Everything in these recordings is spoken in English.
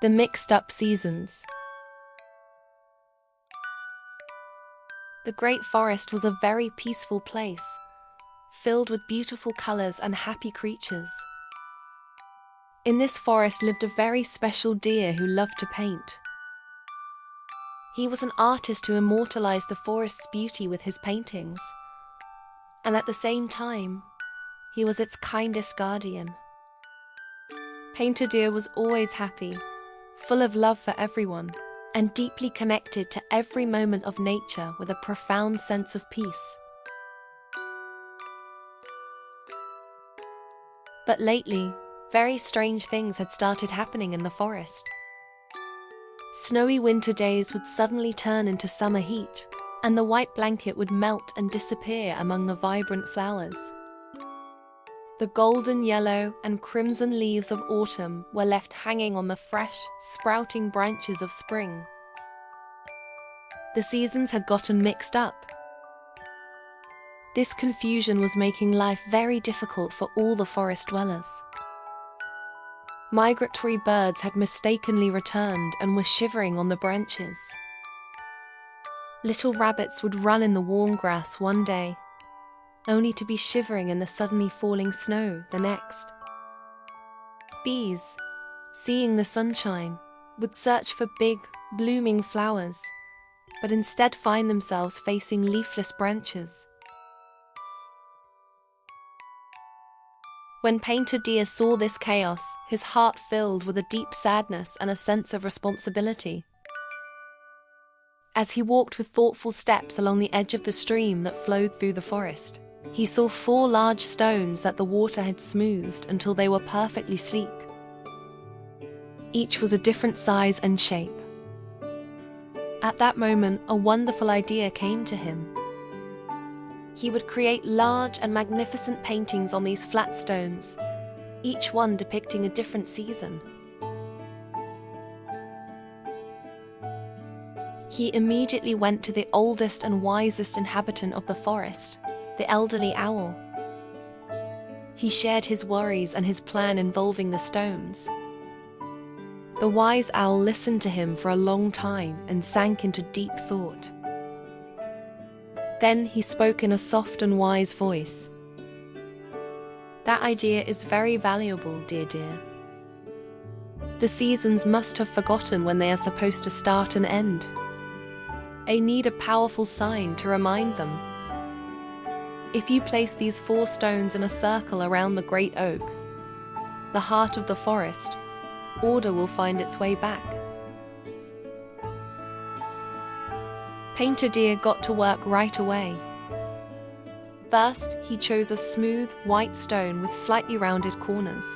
The mixed-up seasons. The Great Forest was a very peaceful place, filled with beautiful colors and happy creatures. In this forest lived a very special deer who loved to paint. He was an artist who immortalized the forest's beauty with his paintings, and at the same time, he was its kindest guardian. Painter Deer was always happy, full of love for everyone, and deeply connected to every moment of nature with a profound sense of peace. But lately, very strange things had started happening in the forest. Snowy winter days would suddenly turn into summer heat, and the white blanket would melt and disappear among the vibrant flowers. The golden yellow and crimson leaves of autumn were left hanging on the fresh, sprouting branches of spring. The seasons had gotten mixed up. This confusion was making life very difficult for all the forest dwellers. Migratory birds had mistakenly returned and were shivering on the branches. Little rabbits would run in the warm grass one day, only to be shivering in the suddenly falling snow the next. Bees, seeing the sunshine, would search for big, blooming flowers, but instead find themselves facing leafless branches. When Painter Deer saw this chaos, his heart filled with a deep sadness and a sense of responsibility. As he walked with thoughtful steps along the edge of the stream that flowed through the forest, he saw 4 large stones that the water had smoothed until they were perfectly sleek. Each was a different size and shape. At that moment, a wonderful idea came to him. He would create large and magnificent paintings on these flat stones, each one depicting a different season. He immediately went to the oldest and wisest inhabitant of the forest, the elderly owl. He shared his worries and his plan involving the stones. The wise owl listened to him for a long time and sank into deep thought. Then he spoke in a soft and wise voice. "That idea is very valuable, dear deer. The seasons must have forgotten when they are supposed to start and end. They need a powerful sign to remind them. If you place these 4 stones in a circle around the great oak, the heart of the forest, order will find its way back." Painter Deer got to work right away. First, he chose a smooth, white stone with slightly rounded corners.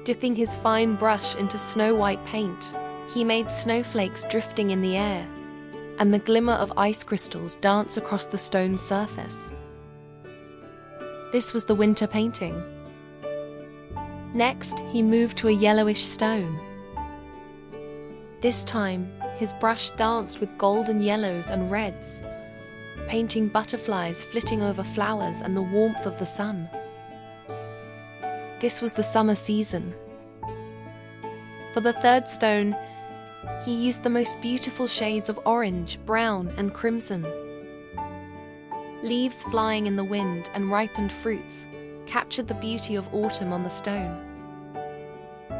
Dipping his fine brush into snow-white paint, he made snowflakes drifting in the air, and the glimmer of ice crystals dance across the stone's surface. This was the winter painting. Next, he moved to a yellowish stone. This time, his brush danced with golden yellows and reds, painting butterflies flitting over flowers and the warmth of the sun. This was the summer season. For the 3rd stone, he used the most beautiful shades of orange, brown, and crimson. Leaves flying in the wind and ripened fruits captured the beauty of autumn on the stone.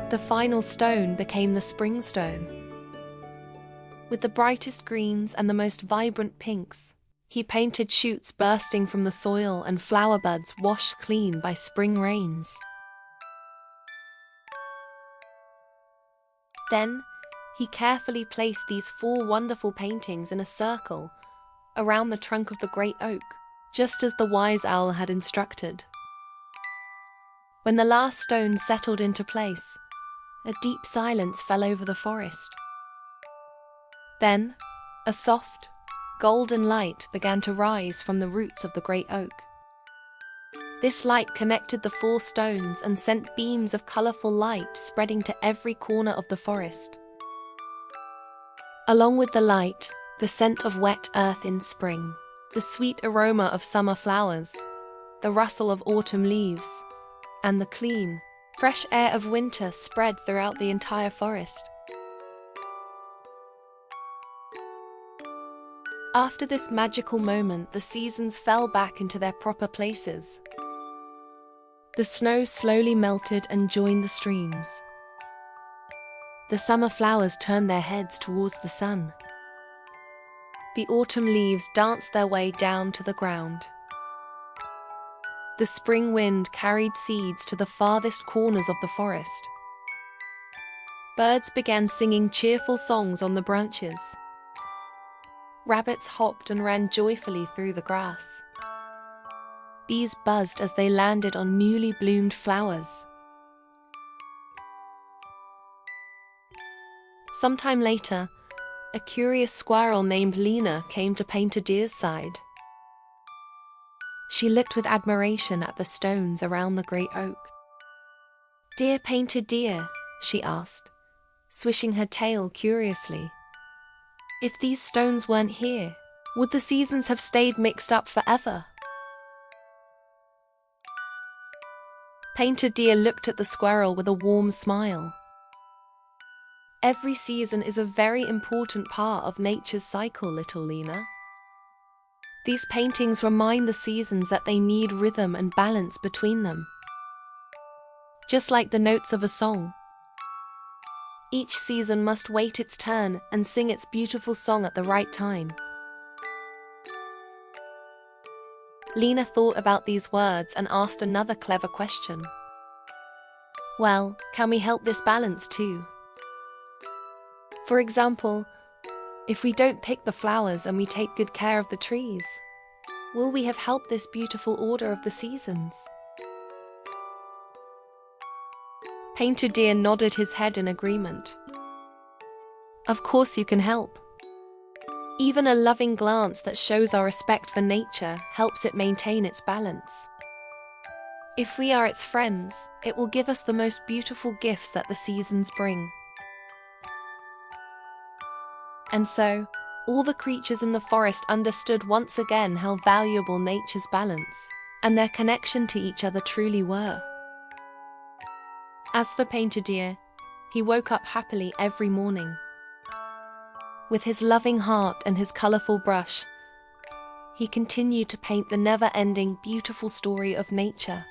The final stone became the spring stone. With the brightest greens and the most vibrant pinks, he painted shoots bursting from the soil and flower buds washed clean by spring rains. Then, he carefully placed these 4 wonderful paintings in a circle around the trunk of the great oak, just as the wise owl had instructed. When the last stone settled into place, a deep silence fell over the forest. Then, a soft, golden light began to rise from the roots of the great oak. This light connected the 4 stones and sent beams of colorful light spreading to every corner of the forest. Along with the light, the scent of wet earth in spring, the sweet aroma of summer flowers, the rustle of autumn leaves, and the clean, fresh air of winter spread throughout the entire forest. After this magical moment, the seasons fell back into their proper places. The snow slowly melted and joined the streams. The summer flowers turned their heads towards the sun. The autumn leaves danced their way down to the ground. The spring wind carried seeds to the farthest corners of the forest. Birds began singing cheerful songs on the branches. Rabbits hopped and ran joyfully through the grass. Bees buzzed as they landed on newly bloomed flowers. Sometime later, a curious squirrel named Lena came to Painter Deer's side. She looked with admiration at the stones around the great oak. "Dear Painter Deer," she asked, swishing her tail curiously, "if these stones weren't here, would the seasons have stayed mixed up forever?" Painter Deer looked at the squirrel with a warm smile. "Every season is a very important part of nature's cycle, little Lena. These paintings remind the seasons that they need rhythm and balance between them. Just like the notes of a song. Each season must wait its turn and sing its beautiful song at the right time." Lena thought about these words and asked another clever question. "Well, can we help this balance too? For example, if we don't pick the flowers and we take good care of the trees, will we have helped this beautiful order of the seasons?" Painter Deer nodded his head in agreement. "Of course you can help. Even a loving glance that shows our respect for nature helps it maintain its balance. If we are its friends, it will give us the most beautiful gifts that the seasons bring." And so, all the creatures in the forest understood once again how valuable nature's balance and their connection to each other truly were. As for Painter Deer, he woke up happily every morning. With his loving heart and his colorful brush, he continued to paint the never-ending, beautiful story of nature.